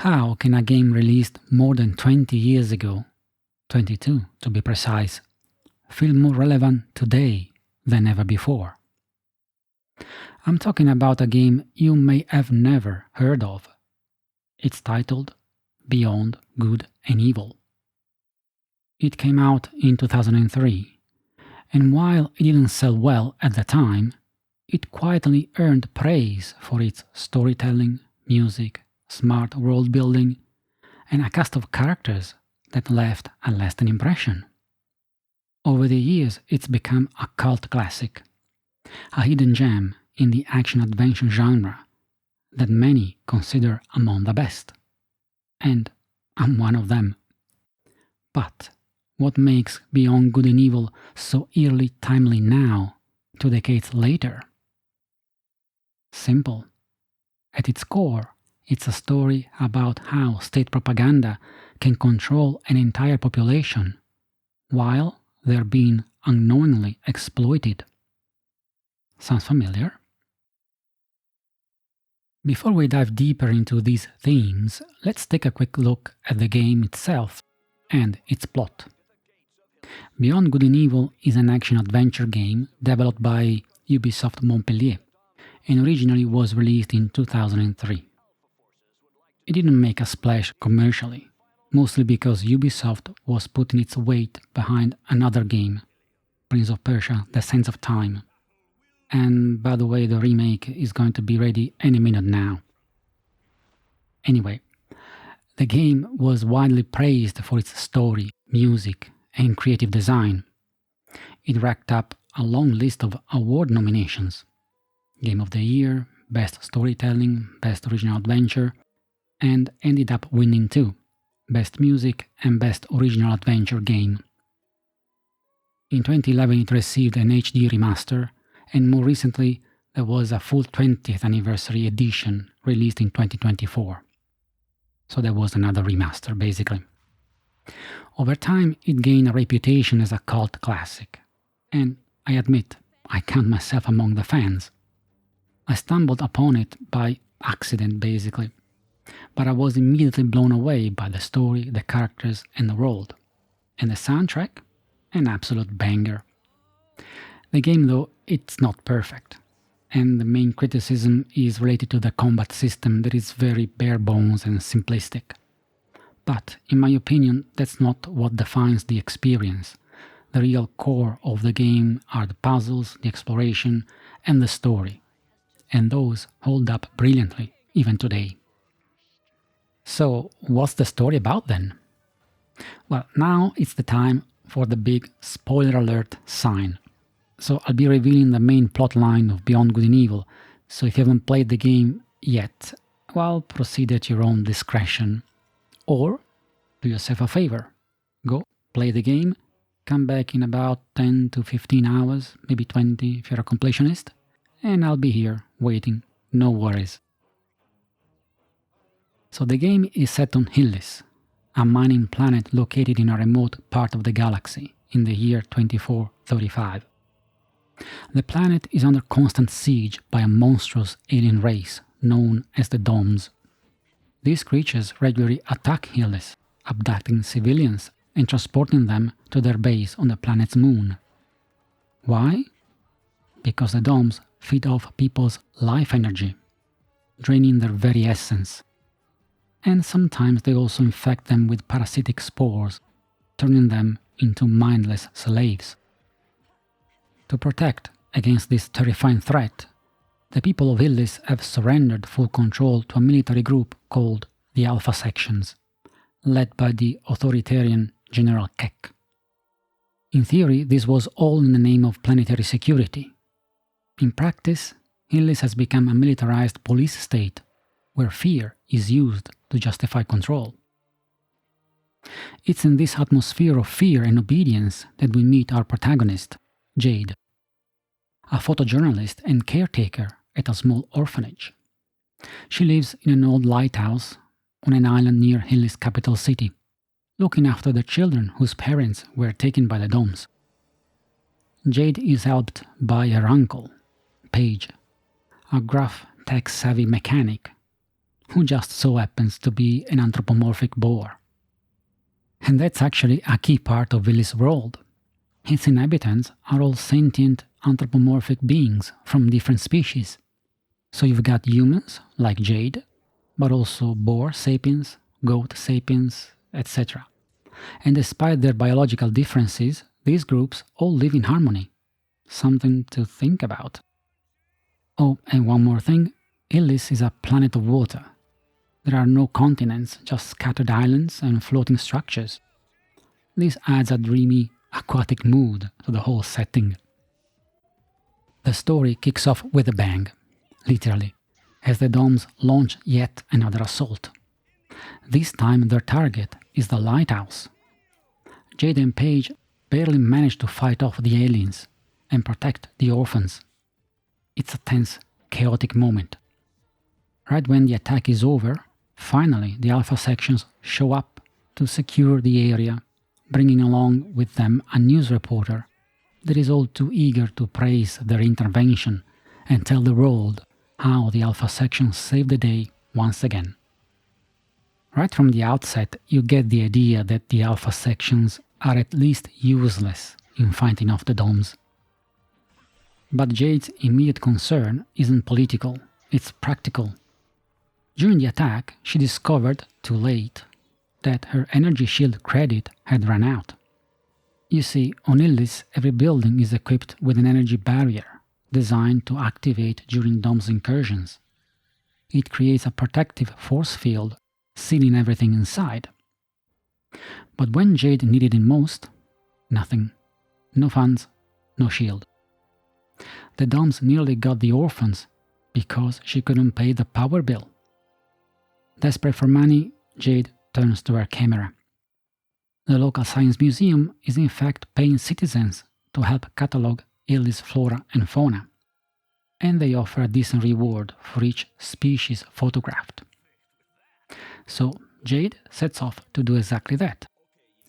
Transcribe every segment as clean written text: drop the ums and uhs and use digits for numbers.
How can a game released more than 20 years ago, 22 to be precise, feel more relevant today than ever before? I'm talking about a game you may have never heard of. It's titled Beyond Good and Evil. It came out in 2003, and while it didn't sell well at the time, it quietly earned praise for its storytelling, music, smart world building, and a cast of characters that left a lasting impression. Over the years, it's become a cult classic, a hidden gem in the action-adventure genre that many consider among the best. And I'm one of them. But what makes Beyond Good and Evil so eerily timely now, 2 decades later? Simple. At its core, it's a story about how state propaganda can control an entire population while they're being unknowingly exploited. Sounds familiar? Before we dive deeper into these themes, let's take a quick look at the game itself and its plot. Beyond Good and Evil is an action-adventure game developed by Ubisoft Montpellier and originally was released in 2003. It didn't make a splash commercially, mostly because Ubisoft was putting its weight behind another game, Prince of Persia: The Sands of Time. And by the way, the remake is going to be ready any minute now. Anyway, the game was widely praised for its story, music, and creative design. It racked up a long list of award nominations: Game of the Year, Best Storytelling, Best Original Adventure, and ended up winning 2, Best Music and Best Original Adventure Game. In 2011 it received an HD remaster, and more recently there was a full 20th anniversary edition released in 2024. So there was another remaster, basically. Over time it gained a reputation as a cult classic, and I admit I count myself among the fans. I stumbled upon it by accident, basically, but I was immediately blown away by the story, the characters, and the world. And the soundtrack? An absolute banger. The game, though, it's not perfect, and the main criticism is related to the combat system that is very bare bones and simplistic. But, in my opinion, that's not what defines the experience. The real core of the game are the puzzles, the exploration, and the story. And those hold up brilliantly, even today. So, what's the story about then? Well, now it's the time for the big spoiler alert sign. So I'll be revealing the main plot line of Beyond Good and Evil, so if you haven't played the game yet, well, proceed at your own discretion. Or, do yourself a favor. Go, play the game, come back in about 10 to 15 hours, maybe 20 if you're a completionist, and I'll be here, waiting, no worries. So the game is set on Hillis, a mining planet located in a remote part of the galaxy in the year 2435. The planet is under constant siege by a monstrous alien race known as the Doms. These creatures regularly attack Hillis, abducting civilians and transporting them to their base on the planet's moon. Why? Because the Doms feed off people's life energy, draining their very essence. And sometimes they also infect them with parasitic spores, turning them into mindless slaves. To protect against this terrifying threat, the people of Hillis have surrendered full control to a military group called the Alpha Sections, led by the authoritarian General Keck. In theory, this was all in the name of planetary security. In practice, Hillis has become a militarized police state, where fear is used to justify control. It's in this atmosphere of fear and obedience that we meet our protagonist, Jade, a photojournalist and caretaker at a small orphanage. She lives in an old lighthouse on an island near Hillis' capital city, looking after the children whose parents were taken by the Doms. Jade is helped by her uncle, Paige, a gruff, tech-savvy mechanic, who just so happens to be an anthropomorphic boar. And that's actually a key part of Illy's world. Its inhabitants are all sentient anthropomorphic beings from different species. So you've got humans, like Jade, but also boar sapiens, goat sapiens, etc. And despite their biological differences, these groups all live in harmony. Something to think about. Oh, and one more thing, Illis is a planet of water. There are no continents, just scattered islands and floating structures. This adds a dreamy, aquatic mood to the whole setting. The story kicks off with a bang, literally, as the Doms launch yet another assault. This time their target is the lighthouse. Jade and Paige barely manage to fight off the aliens and protect the orphans. It's a tense, chaotic moment. Right when the attack is over, finally the Alpha sections show up to secure the area, bringing along with them a news reporter that is all too eager to praise their intervention and tell the world how the Alpha sections saved the day once again. Right from the outset, you get the idea that the Alpha sections are at least useless in fighting off the Doms. But Jade's immediate concern isn't political, it's practical. During the attack, she discovered, too late, that her energy shield credit had run out. You see, on Illis, every building is equipped with an energy barrier, designed to activate during Dom's incursions. It creates a protective force field, sealing everything inside. But when Jade needed it most, nothing. No funds, no shield. The Doms nearly got the orphans because she couldn't pay the power bill. Desperate for money, Jade turns to her camera. The local science museum is in fact paying citizens to help catalogue Illy's flora and fauna, and they offer a decent reward for each species photographed. So Jade sets off to do exactly that.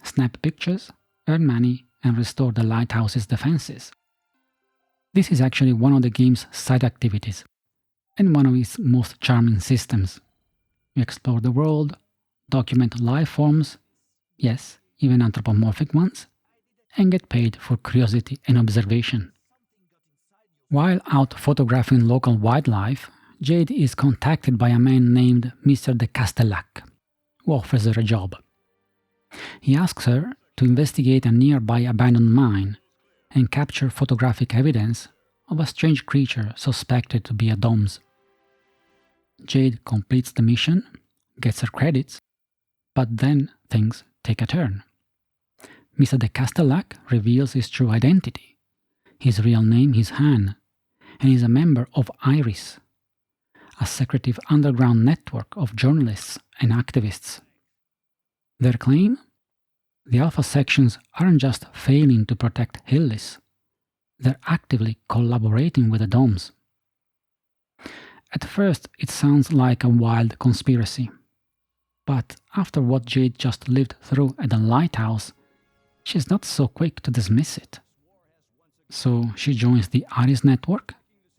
Snap pictures, earn money, and restore the lighthouse's defenses. This is actually one of the game's side activities, and one of its most charming systems. You explore the world, document life forms, yes, even anthropomorphic ones, and get paid for curiosity and observation. While out photographing local wildlife, Jade is contacted by a man named Mr. de Castellac, who offers her a job. He asks her to investigate a nearby abandoned mine and capture photographic evidence of a strange creature suspected to be a Doms. Jade completes the mission, gets her credits, but then things take a turn. Mr. de Castellac reveals his true identity. His real name is Han, and is a member of Iris, a secretive underground network of journalists and activists. Their claim? The Alpha sections aren't just failing to protect Illis, they're actively collaborating with the Doms. At first, it sounds like a wild conspiracy, but after what Jade just lived through at the lighthouse, she's not so quick to dismiss it. So she joins the Iris network,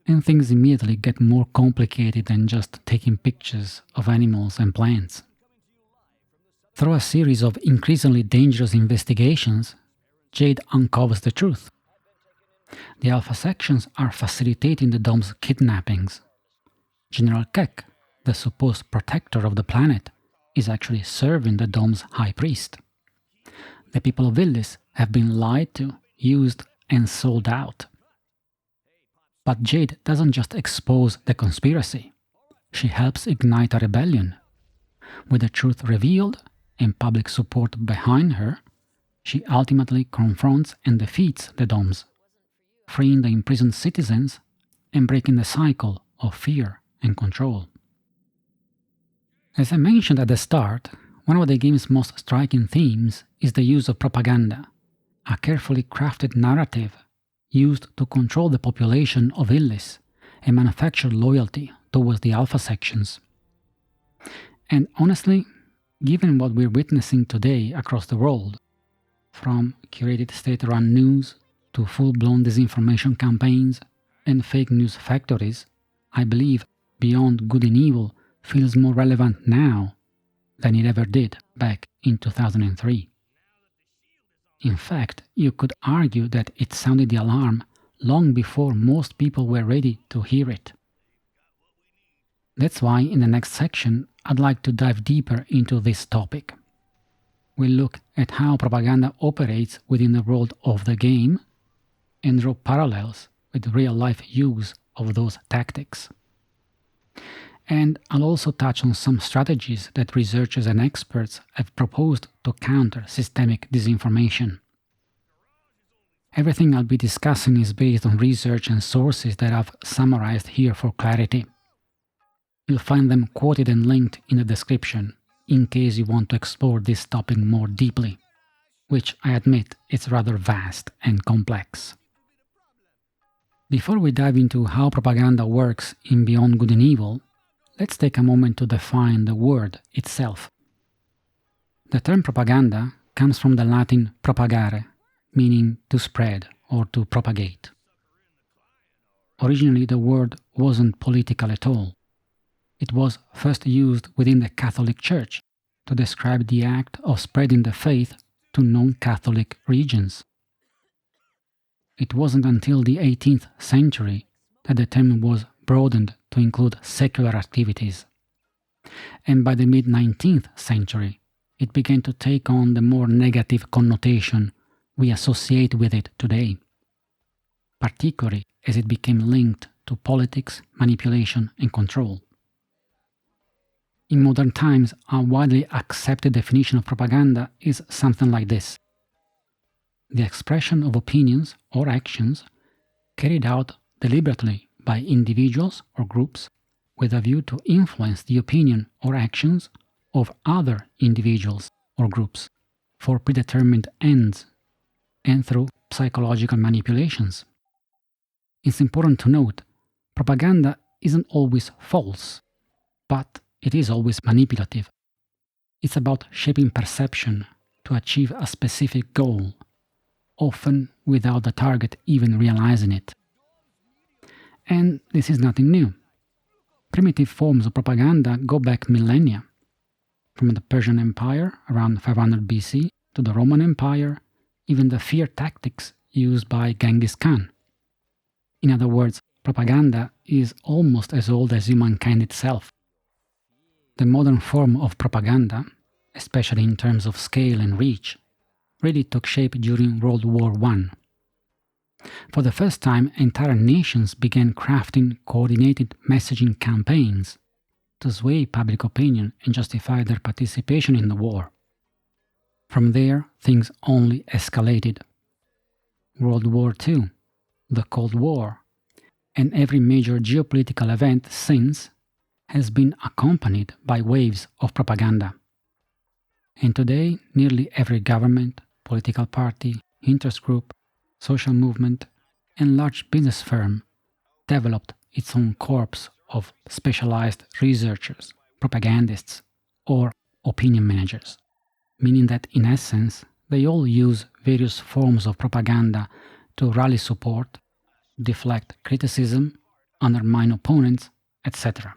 and things immediately get more complicated than just taking pictures of animals and plants. Through a series of increasingly dangerous investigations, Jade uncovers the truth. The Alpha sections are facilitating the Dom's kidnappings. General Keck, the supposed protector of the planet, is actually serving the Dom's high priest. The people of Illis have been lied to, used, and sold out. But Jade doesn't just expose the conspiracy. She helps ignite a rebellion. With the truth revealed and public support behind her, she ultimately confronts and defeats the Doms, freeing the imprisoned citizens and breaking the cycle of fear and control. As I mentioned at the start, one of the game's most striking themes is the use of propaganda, a carefully crafted narrative used to control the population of Illis and manufacture loyalty towards the Alpha sections. And honestly, given what we're witnessing today across the world, from curated state-run news to full-blown disinformation campaigns and fake news factories, I believe Beyond Good and Evil feels more relevant now than it ever did back in 2003. In fact, you could argue that it sounded the alarm long before most people were ready to hear it. That's why in the next section I'd like to dive deeper into this topic. We'll look at how propaganda operates within the world of the game and draw parallels with real-life use of those tactics. And I'll also touch on some strategies that researchers and experts have proposed to counter systemic disinformation. Everything I'll be discussing is based on research and sources that I've summarized here for clarity. You'll find them quoted and linked in the description in case you want to explore this topic more deeply, which I admit is rather vast and complex. Before we dive into how propaganda works in Beyond Good and Evil, let's take a moment to define the word itself. The term propaganda comes from the Latin propagare, meaning to spread or to propagate. Originally, the word wasn't political at all. It was first used within the Catholic Church to describe the act of spreading the faith to non-Catholic regions. It wasn't until the 18th century that the term was broadened to include secular activities. And by the mid-19th century, it began to take on the more negative connotation we associate with it today, particularly as it became linked to politics, manipulation, and control. In modern times, a widely accepted definition of propaganda is something like this: the expression of opinions or actions carried out deliberately by individuals or groups with a view to influence the opinion or actions of other individuals or groups for predetermined ends and through psychological manipulations. It's important to note, propaganda isn't always false, but it is always manipulative. It's about shaping perception to achieve a specific goal, often without the target even realizing it. And this is nothing new. Primitive forms of propaganda go back millennia, from the Persian Empire around 500 BC to the Roman Empire, even the fear tactics used by Genghis Khan. In other words, propaganda is almost as old as humankind itself. The modern form of propaganda, especially in terms of scale and reach, really took shape during World War I. For the first time, entire nations began crafting coordinated messaging campaigns to sway public opinion and justify their participation in the war. From there, things only escalated. World War II, the Cold War, and every major geopolitical event since has been accompanied by waves of propaganda. And today, nearly every government, political party, interest group, social movement, and large business firm developed its own corps of specialized researchers, propagandists, or opinion managers, meaning that in essence, they all use various forms of propaganda to rally support, deflect criticism, undermine opponents, etc.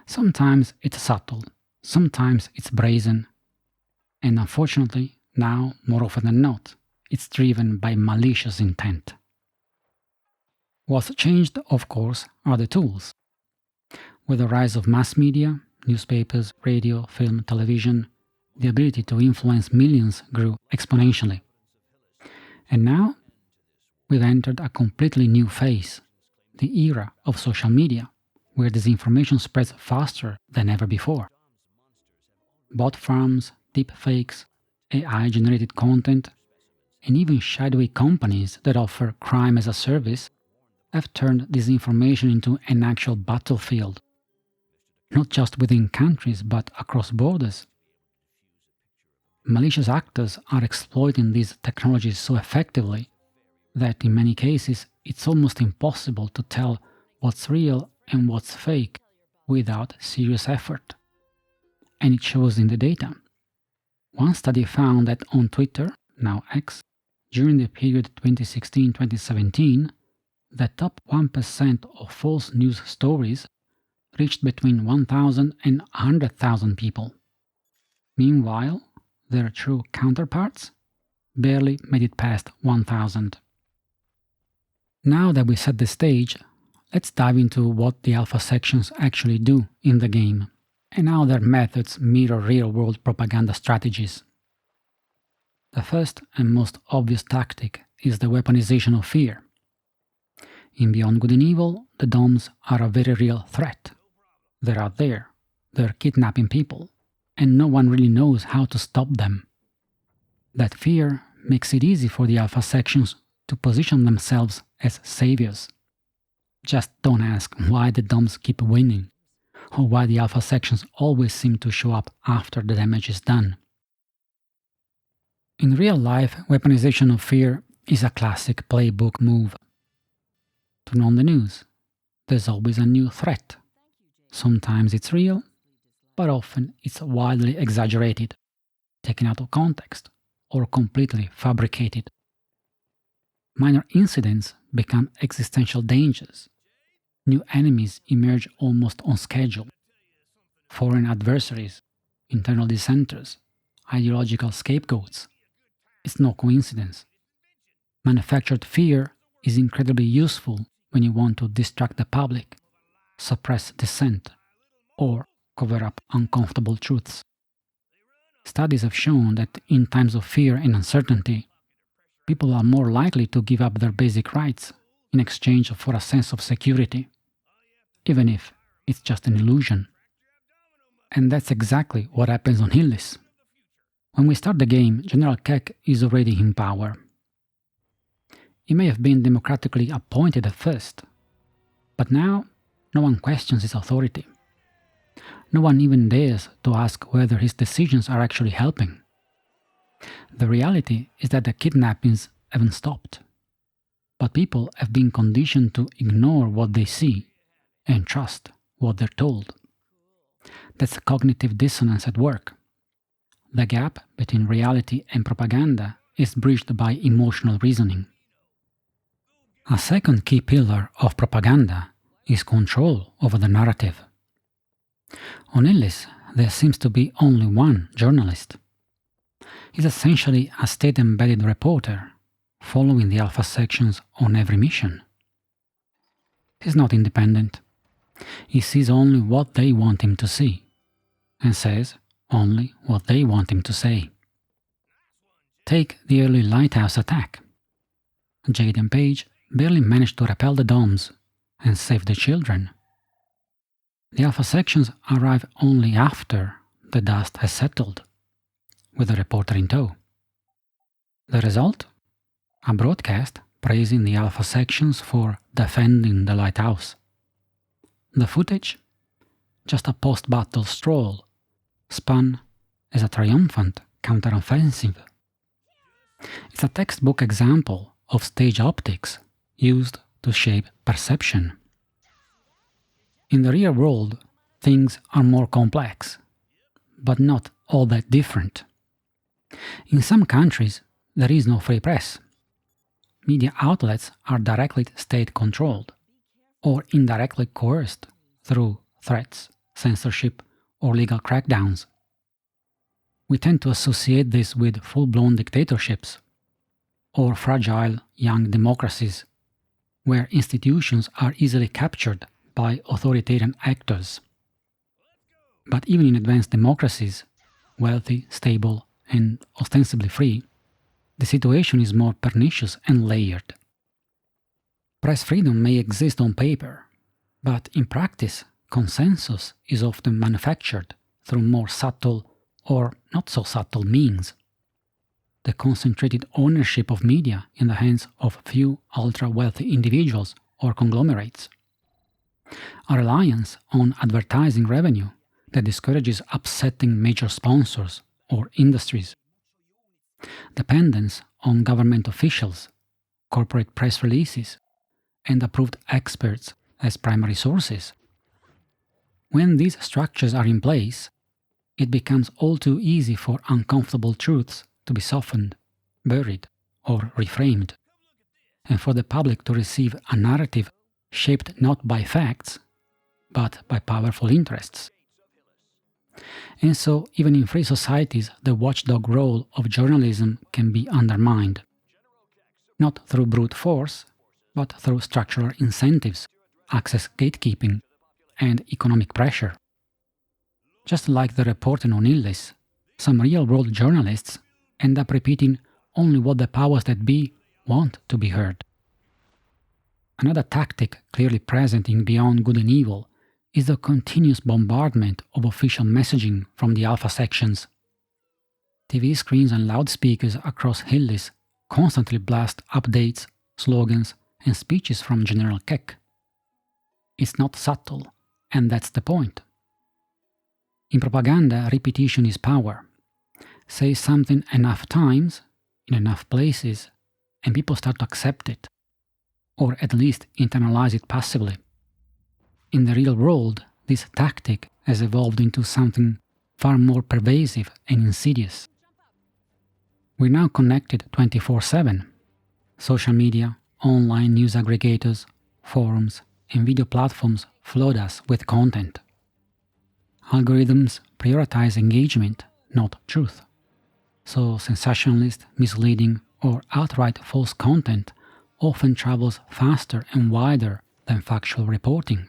Sometimes it's subtle, sometimes it's brazen, and unfortunately, now, more often than not, it's driven by malicious intent. What's changed, of course, are the tools. With the rise of mass media, newspapers, radio, film, television, the ability to influence millions grew exponentially. And now, we've entered a completely new phase, the era of social media, where disinformation spreads faster than ever before. Bot farms, deepfakes, AI-generated content, and even shadowy companies that offer crime as a service have turned disinformation into an actual battlefield, not just within countries but across borders. Malicious actors are exploiting these technologies so effectively that in many cases it's almost impossible to tell what's real and what's fake without serious effort. And it shows in the data. One study found that on Twitter, now X, during the period 2016-2017, the top 1% of false news stories reached between 1,000 and 100,000 people. Meanwhile, their true counterparts barely made it past 1,000. Now that we set the stage, let's dive into what the alpha sections actually do in the game, and how their methods mirror real-world propaganda strategies. The first and most obvious tactic is the weaponization of fear. In Beyond Good and Evil, the DOMs are a very real threat. They're out there, they're kidnapping people, and no one really knows how to stop them. That fear makes it easy for the alpha sections to position themselves as saviors. Just don't ask why the DOMs keep winning, or why the alpha sections always seem to show up after the damage is done. In real life, weaponization of fear is a classic playbook move. Turn on the news. There's always a new threat. Sometimes it's real, but often it's wildly exaggerated, taken out of context, or completely fabricated. Minor incidents become existential dangers. New enemies emerge almost on schedule. Foreign adversaries, internal dissenters, ideological scapegoats. It's no coincidence. Manufactured fear is incredibly useful when you want to distract the public, suppress dissent, or cover up uncomfortable truths. Studies have shown that in times of fear and uncertainty, people are more likely to give up their basic rights in exchange for a sense of security, even if it's just an illusion. And that's exactly what happens on Hillis. When we start the game, General Keck is already in power. He may have been democratically appointed at first, but now no one questions his authority. No one even dares to ask whether his decisions are actually helping. The reality is that the kidnappings haven't stopped, but people have been conditioned to ignore what they see and trust what they're told. That's cognitive dissonance at work. The gap between reality and propaganda is bridged by emotional reasoning. A second key pillar of propaganda is control over the narrative. On Illis, there seems to be only one journalist. He's essentially a state-embedded reporter, following the alpha sections on every mission. He's not independent. He sees only what they want him to see, and says only what they want him to say. Take the early lighthouse attack. Jade and Page barely managed to repel the DOMs and save the children. The alpha sections arrive only after the dust has settled, with the reporter in tow. The result? A broadcast praising the alpha sections for defending the lighthouse. The footage? Just a post-battle stroll, spun as a triumphant counteroffensive. It's a textbook example of stage optics used to shape perception. In the real world, things are more complex, but not all that different. In some countries, there is no free press. Media outlets are directly state-controlled, or indirectly coerced through threats, censorship, or legal crackdowns. We tend to associate this with full-blown dictatorships, or fragile young democracies, where institutions are easily captured by authoritarian actors. But even in advanced democracies, wealthy, stable, and ostensibly free, the situation is more pernicious and layered. Press freedom may exist on paper, but in practice, consensus is often manufactured through more subtle or not so subtle means. The concentrated ownership of media in the hands of few ultra-wealthy individuals or conglomerates. A reliance on advertising revenue that discourages upsetting major sponsors or industries. Dependence on government officials, corporate press releases, and approved experts as primary sources. When these structures are in place, it becomes all too easy for uncomfortable truths to be softened, buried, or reframed, and for the public to receive a narrative shaped not by facts, but by powerful interests. And so, even in free societies, the watchdog role of journalism can be undermined. Not through brute force, but through structural incentives, access gatekeeping, and economic pressure. Just like the reporter on Illis, some real-world journalists end up repeating only what the powers that be want to be heard. Another tactic clearly present in Beyond Good and Evil is the continuous bombardment of official messaging from the alpha sections. TV screens and loudspeakers across Hillis constantly blast updates, slogans, and speeches from General Keck. It's not subtle, and that's the point. In propaganda, repetition is power. Say something enough times, in enough places, and people start to accept it, or at least internalize it passively. In the real world, this tactic has evolved into something far more pervasive and insidious. We're now connected 24/7. Social media, online news aggregators, forums, and video platforms flood us with content. Algorithms prioritize engagement, not truth. So sensationalist, misleading, or outright false content often travels faster and wider than factual reporting.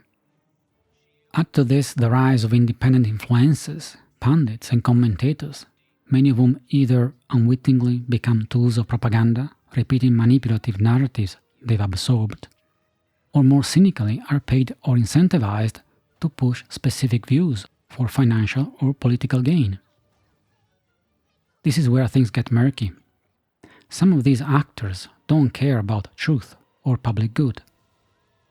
Add to this the rise of independent influencers, pundits, and commentators, many of whom either unwittingly become tools of propaganda, repeating manipulative narratives they've absorbed, or more cynically are paid or incentivized to push specific views for financial or political gain. This is where things get murky. Some of these actors don't care about truth or public good.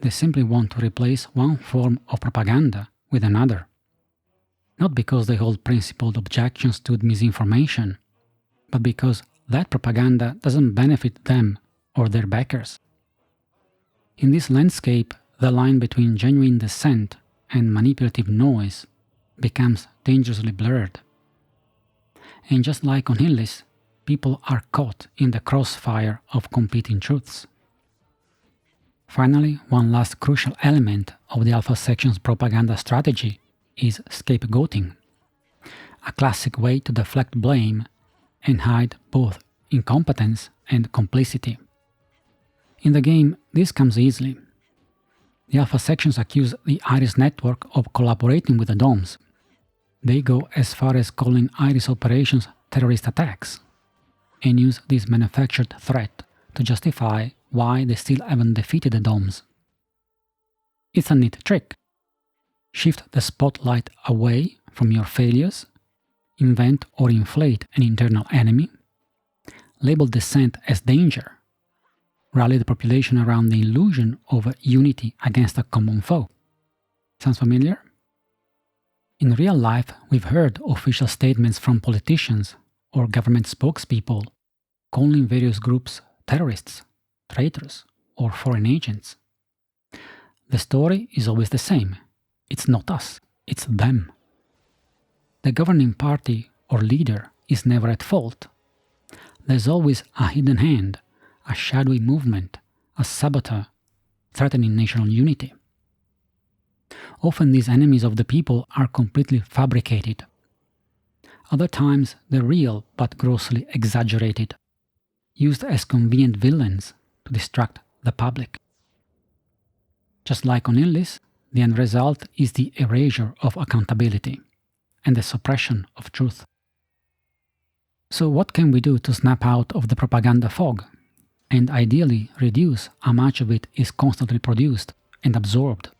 They simply want to replace one form of propaganda with another. Not because they hold principled objections to misinformation, but because that propaganda doesn't benefit them or their backers. In this landscape, the line between genuine dissent and manipulative noise becomes dangerously blurred. And just like on Hillis, people are caught in the crossfire of competing truths. Finally, one last crucial element of the Alpha Section's propaganda strategy is scapegoating, a classic way to deflect blame and hide both incompetence and complicity. In the game, this comes easily. The Alpha Sections accuse the Iris network of collaborating with the DOMs. They go as far as calling Iris operations terrorist attacks, and use this manufactured threat to justify why they still haven't defeated the DOMs. It's a neat trick. Shift the spotlight away from your failures, invent or inflate an internal enemy, label dissent as danger, rally the population around the illusion of unity against a common foe. Sounds familiar? In real life, we've heard official statements from politicians or government spokespeople calling various groups terrorists, traitors, or foreign agents. The story is always the same. It's not us, it's them. The governing party or leader is never at fault. There's always a hidden hand, a shadowy movement, a saboteur threatening national unity. Often these enemies of the people are completely fabricated. Other times they're real but grossly exaggerated, used as convenient villains to distract the public. Just like on Illis, the end result is the erasure of accountability and the suppression of truth. So what can we do to snap out of the propaganda fog and ideally reduce how much of it is constantly produced and absorbed?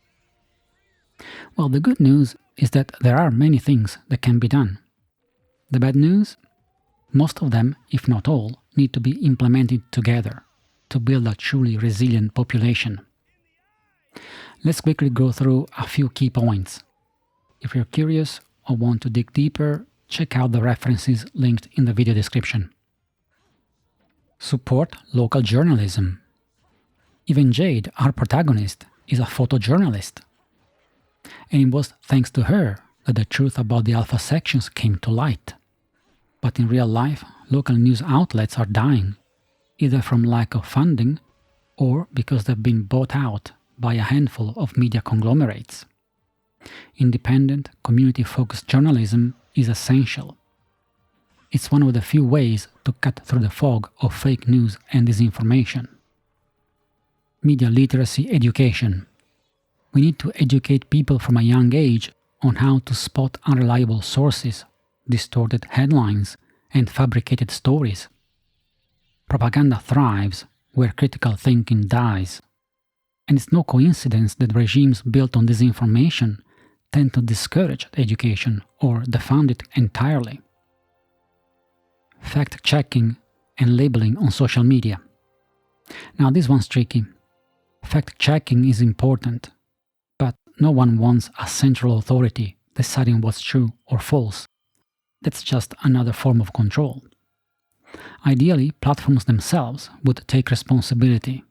Well, the good news is that there are many things that can be done. The bad news? Most of them, if not all, need to be implemented together to build a truly resilient population. Let's quickly go through a few key points. If you're curious or want to dig deeper, check out the references linked in the video description. Support local journalism. Even Jade, our protagonist, is a photojournalist. And it was thanks to her that the truth about the Alpha Sections came to light. But in real life, local news outlets are dying, either from lack of funding or because they've been bought out by a handful of media conglomerates. Independent, community-focused journalism is essential. It's one of the few ways to cut through the fog of fake news and disinformation. Media literacy education. We need to educate people from a young age on how to spot unreliable sources, distorted headlines, and fabricated stories. Propaganda thrives where critical thinking dies. And it's no coincidence that regimes built on disinformation tend to discourage education or defund it entirely. Fact-checking and labeling on social media. Now this one's tricky. Fact-checking is important, but no one wants a central authority deciding what's true or false. That's just another form of control. Ideally, platforms themselves would take responsibility,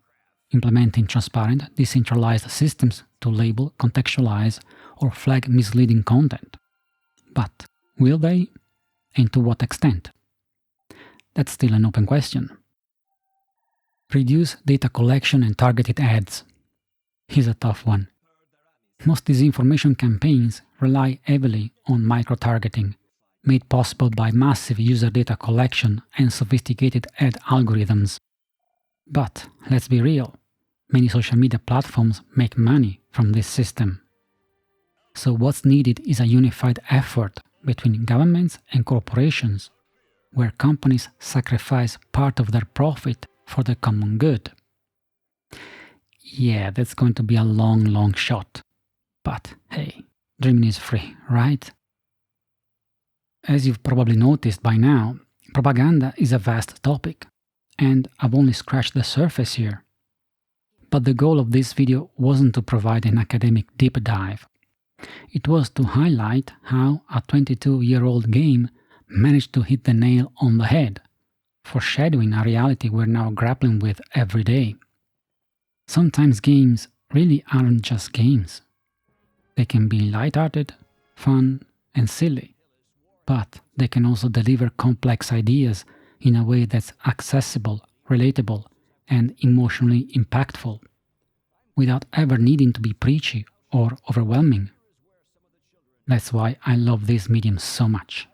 implementing transparent, decentralized systems to label, contextualize, or flag misleading content. But will they? And to what extent? That's still an open question. Reduce data collection and targeted ads. Here's a tough one. Most disinformation campaigns rely heavily on micro-targeting, made possible by massive user data collection and sophisticated ad algorithms. But let's be real, many social media platforms make money from this system. So what's needed is a unified effort between governments and corporations, where companies sacrifice part of their profit for the common good. Yeah, that's going to be a long shot. But hey, dreaming is free, right? As you've probably noticed by now, propaganda is a vast topic, and I've only scratched the surface here. But the goal of this video wasn't to provide an academic deep dive. It was to highlight how a 22-year-old game managed to hit the nail on the head, foreshadowing a reality we're now grappling with every day. Sometimes games really aren't just games. They can be lighthearted, fun, and silly, but they can also deliver complex ideas in a way that's accessible, relatable, and emotionally impactful, without ever needing to be preachy or overwhelming. That's why I love this medium so much.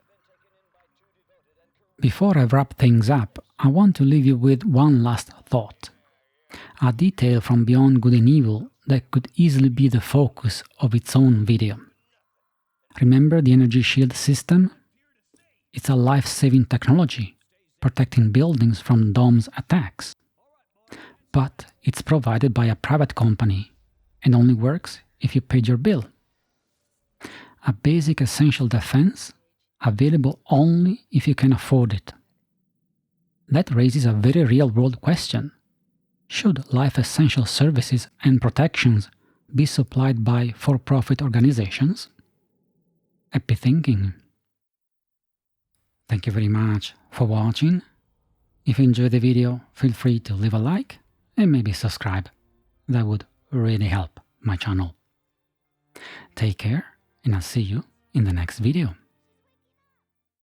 Before I wrap things up, I want to leave you with one last thought. A detail from Beyond Good and Evil that could easily be the focus of its own video. Remember the energy shield system? It's a life-saving technology, protecting buildings from domes attacks. But it's provided by a private company and only works if you paid your bill. A basic essential defense available only if you can afford it. That raises a very real-world question. Should life essential services and protections be supplied by for-profit organizations? Happy thinking. Thank you very much for watching. If you enjoyed the video, feel free to leave a like and maybe subscribe. That would really help my channel. Take care, and I'll see you in the next video.